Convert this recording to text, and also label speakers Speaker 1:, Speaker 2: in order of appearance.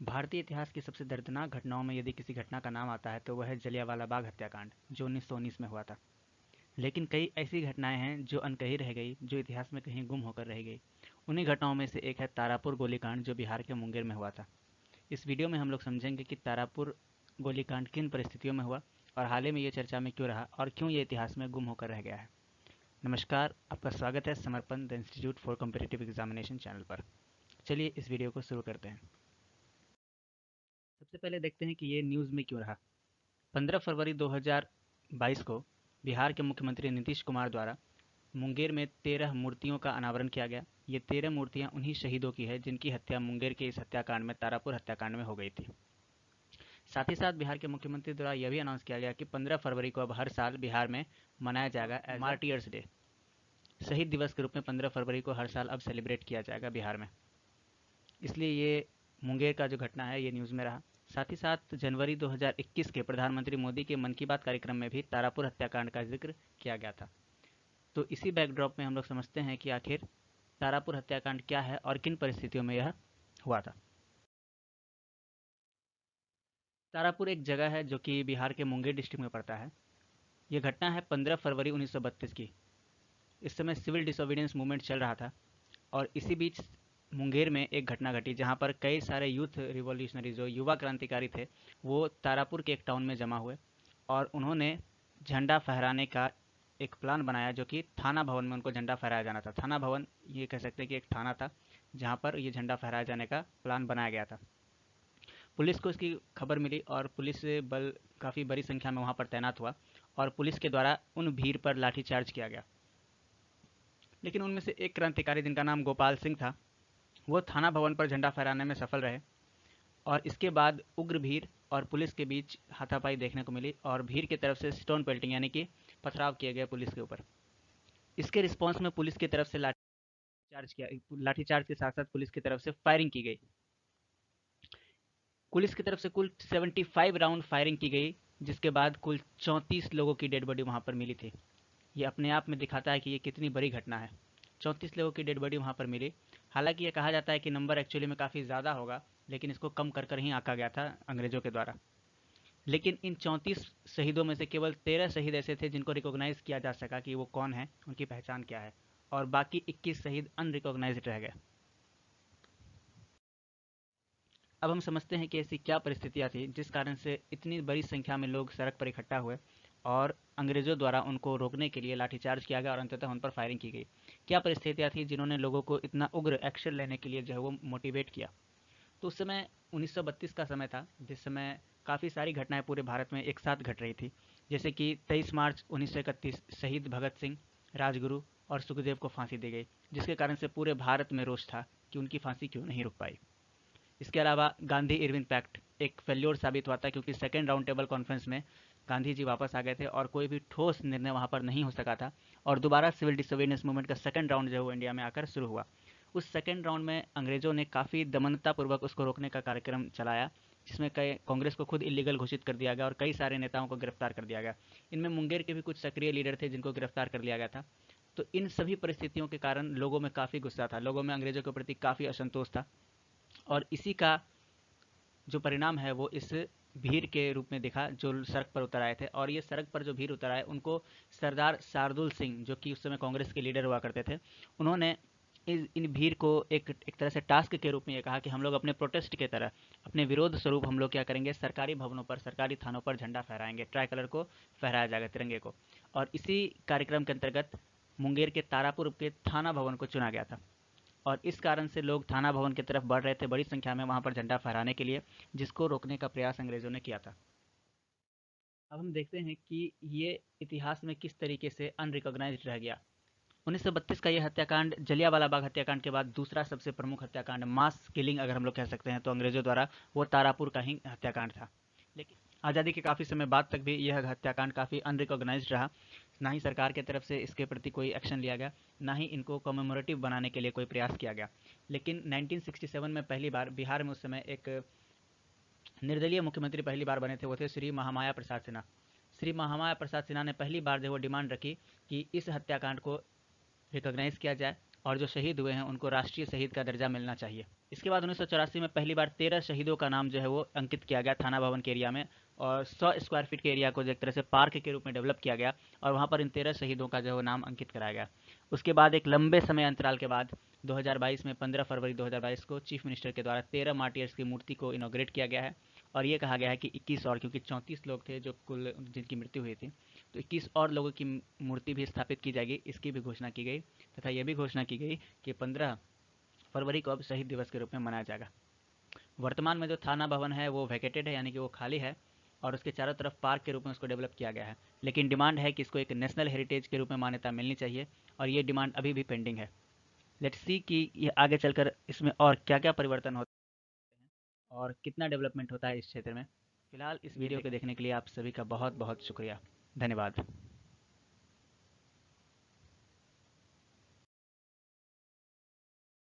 Speaker 1: भारतीय इतिहास की सबसे दर्दनाक घटनाओं में यदि किसी घटना का नाम आता है तो वह है जलियांवाला बाग हत्याकांड जो 1919 में हुआ था। लेकिन कई ऐसी घटनाएं हैं जो अनकही रह गई, जो इतिहास में कहीं गुम होकर रह गई। उन्हीं घटनाओं में से एक है तारापुर गोलीकांड जो बिहार के मुंगेर में हुआ था। इस वीडियो में हम लोग समझेंगे कि तारापुर गोलीकांड किन परिस्थितियों में हुआ और हाल ही में ये चर्चा में क्यों रहा और क्यों ये इतिहास में गुम होकर रह गया है। नमस्कार, आपका स्वागत है समर्पण the institute for competitive examination channel पर। चलिए इस वीडियो को शुरू करते हैं। सबसे पहले देखते हैं कि ये न्यूज़ में क्यों रहा। 15 फरवरी 2022 को बिहार के मुख्यमंत्री नीतीश कुमार द्वारा मुंगेर में 13 मूर्तियों का अनावरण किया गया। ये 13 मूर्तियां उन्हीं शहीदों की है जिनकी हत्या मुंगेर के इस हत्याकांड में, तारापुर हत्याकांड में हो गई थी। साथ ही साथ बिहार के मुख्यमंत्री द्वारा यह भी अनाउंस किया गया कि 15 फरवरी को अब हर साल बिहार में मनाया जाएगा एज मार्टियर्स डे, शहीद दिवस के रूप में 15 फरवरी को हर साल अब सेलिब्रेट किया जाएगा बिहार में। इसलिए ये मुंगेर का जो घटना है ये न्यूज़ में रहा। साथ ही साथ जनवरी 2021 के प्रधानमंत्री मोदी के मन की बात कार्यक्रम में भी तारापुर हत्याकांड का जिक्र किया गया था। तो इसी बैकड्रॉप में हम लोग समझते हैं कि आखिर तारापुर हत्याकांड क्या है और किन परिस्थितियों में यह हुआ था। तारापुर एक जगह है जो कि बिहार के मुंगेर डिस्ट्रिक्ट में पड़ता है। यह घटना है 15 फरवरी 1932 की। इस समय सिविल डिसोबीडियंस मूवमेंट चल रहा था और इसी बीच मुंगेर में एक घटना घटी जहां पर कई सारे यूथ रिवॉल्यूशनरी जो युवा क्रांतिकारी थे वो तारापुर के एक टाउन में जमा हुए और उन्होंने झंडा फहराने का एक प्लान बनाया, जो कि थाना भवन में उनको झंडा फहराया जाना था। थाना भवन ये कह सकते हैं कि एक थाना था जहाँ पर ये झंडा फहराए जाने का प्लान बनाया गया था। पुलिस को इसकी खबर मिली और पुलिस बल काफ़ी बड़ी संख्या में वहाँ पर तैनात हुआ और पुलिस के द्वारा उन भीड़ पर लाठीचार्ज किया गया। लेकिन उनमें से एक क्रांतिकारी जिनका नाम गोपाल सिंह था वो थाना भवन पर झंडा फहराने में सफल रहे और इसके बाद उग्र भीड़ और पुलिस के बीच हाथापाई देखने को मिली और भीड़ की तरफ से स्टोन पेल्टिंग यानी कि पथराव किए गए पुलिस के ऊपर। इसके रिस्पॉन्स में पुलिस की तरफ से लाठीचार्ज के साथ साथ पुलिस की तरफ से फायरिंग की गई। पुलिस की तरफ से कुल 75 राउंड फायरिंग की गई, जिसके बाद कुल 34 लोगों की डेड बॉडी वहाँ पर मिली थी। ये अपने आप में दिखाता है कि ये कितनी बड़ी घटना है। 34 लोगों की डेड बॉडी वहाँ पर मिली। हालांकि ये कहा जाता है कि नंबर एक्चुअली में काफ़ी ज़्यादा होगा, लेकिन इसको कम कर कर ही आंका गया था अंग्रेज़ों के द्वारा। लेकिन इन 34 शहीदों में से केवल 13 शहीद ऐसे थे जिनको रिकॉग्नाइज किया जा सका कि वो कौन है, उनकी पहचान क्या है, और बाकी 21 शहीद अनरिकॉग्नाइज्ड रह गए। अब हम समझते हैं कि ऐसी क्या परिस्थितियाँ थी जिस कारण से इतनी बड़ी संख्या में लोग सड़क पर इकट्ठा हुए और अंग्रेज़ों द्वारा उनको रोकने के लिए लाठीचार्ज किया गया और अंततः उन पर फायरिंग की गई। क्या परिस्थितियाँ थी जिन्होंने लोगों को इतना उग्र एक्शन लेने के लिए जो है वो मोटिवेट किया। तो उस समय 1932 का समय था, जिस समय काफ़ी सारी घटनाएं पूरे भारत में एक साथ घट रही थी। जैसे कि 23 मार्च 1931 शहीद भगत सिंह, राजगुरु और सुखदेव को फांसी दी गई, जिसके कारण से पूरे भारत में रोष था कि उनकी फांसी क्यों नहीं रुक पाई। इसके अलावा गांधी इरविन पैक्ट एक फेल्योर साबित हुआ था, क्योंकि सेकेंड राउंड टेबल कॉन्फ्रेंस में गांधी जी वापस आ गए थे और कोई भी ठोस निर्णय वहाँ पर नहीं हो सका था और दोबारा सिविल डिसोबीडियंस मूवमेंट का सेकेंड राउंड जो है वो इंडिया में आकर शुरू हुआ। उस सेकेंड राउंड में अंग्रेज़ों ने काफ़ी दमनतापूर्वक उसको रोकने का कार्यक्रम चलाया, जिसमें कई कांग्रेस को खुद इलीगल घोषित कर दिया गया और कई सारे नेताओं को गिरफ्तार कर दिया गया। इनमें मुंगेर के भी कुछ सक्रिय लीडर थे जिनको गिरफ्तार कर लिया गया था। तो इन सभी परिस्थितियों के कारण लोगों में काफ़ी गुस्सा था, लोगों में अंग्रेज़ों के प्रति काफ़ी असंतोष था और इसी का जो परिणाम है वो इस भीड़ के रूप में दिखा जो सड़क पर उतर आए थे। और ये सड़क पर जो भीड़ उतर आए उनको सरदार शार्दुल सिंह, जो कि उस समय कांग्रेस के लीडर हुआ करते थे, उन्होंने इन भीड़ को एक तरह से टास्क के रूप में ये कहा कि हम लोग अपने प्रोटेस्ट के तरह, अपने विरोध स्वरूप हम लोग क्या करेंगे, सरकारी भवनों पर, सरकारी थानों पर झंडा फहराएंगे, ट्राई कलर को फहराया जाएगा, तिरंगे को। और इसी कार्यक्रम के अंतर्गत मुंगेर के तारापुर के थाना भवन को चुना गया था और इस कारण से लोग थाना भवन की तरफ बढ़ रहे थे बड़ी संख्या में वहाँ पर झंडा फहराने के लिए, जिसको रोकने का प्रयास अंग्रेज़ों ने किया था। अब हम देखते हैं कि ये इतिहास में किस तरीके से अनरिकॉग्नाइज्ड रह गया। 1932 का यह हत्याकांड, जलियांवाला बाग हत्याकांड के बाद दूसरा सबसे प्रमुख हत्याकांड, मास किलिंग अगर हम लोग कह सकते हैं तो अंग्रेज़ों द्वारा, वो तारापुर का ही हत्याकांड था। लेकिन आज़ादी के काफ़ी समय बाद तक भी यह हत्याकांड काफ़ी अनरिकॉग्नाइज्ड रहा। ना ही सरकार की तरफ से इसके प्रति कोई एक्शन लिया गया, ना ही इनको कमेमोरेटिव बनाने के लिए कोई प्रयास किया गया। लेकिन 1967 में पहली बार बिहार में उस समय एक निर्दलीय मुख्यमंत्री पहली बार बने थे, वो थे श्री महामाया प्रसाद सिन्हा। श्री महामाया प्रसाद सिन्हा ने पहली बार जो वो डिमांड रखी कि इस हत्याकांड को रिकॉग्नाइज किया जाए और जो शहीद हुए हैं उनको राष्ट्रीय शहीद का दर्जा मिलना चाहिए। इसके बाद 1984 में पहली बार 13 शहीदों का नाम जो है वो अंकित किया गया थाना भवन के एरिया में, और 100 स्क्वायर फीट के एरिया को एक तरह से पार्क के रूप में डेवलप किया गया और वहाँ पर इन 13 शहीदों का जो है वो नाम अंकित कराया गया। उसके बाद एक लंबे समय अंतराल के बाद 2022 में 15 फरवरी 2022 को चीफ मिनिस्टर के द्वारा 13 मार्टियर्स की मूर्ति को इनॉग्रेट किया गया है। और ये कहा गया है कि 21 और, क्योंकि 34 लोग थे जो कुल जिनकी मृत्यु हुई थी, तो 21 और लोगों की मूर्ति भी स्थापित की जाएगी, इसकी भी घोषणा की गई। तथा यह भी घोषणा की गई कि 15 फरवरी को अब शहीद दिवस के रूप में मनाया जाएगा। वर्तमान में जो थाना भवन है वो वैकेटेड है, यानी कि वो खाली है, और उसके चारों तरफ पार्क के रूप में उसको डेवलप किया गया है। लेकिन डिमांड है कि इसको एक नेशनल हेरिटेज के रूप में मान्यता मिलनी चाहिए, और ये डिमांड अभी भी पेंडिंग है। लेट्स सी कि ये आगे चलकर इसमें और क्या क्या परिवर्तन होता है और कितना डेवलपमेंट होता है इस क्षेत्र में। फिलहाल इस वीडियो को देखने के लिए आप सभी का बहुत बहुत शुक्रिया। धन्यवाद।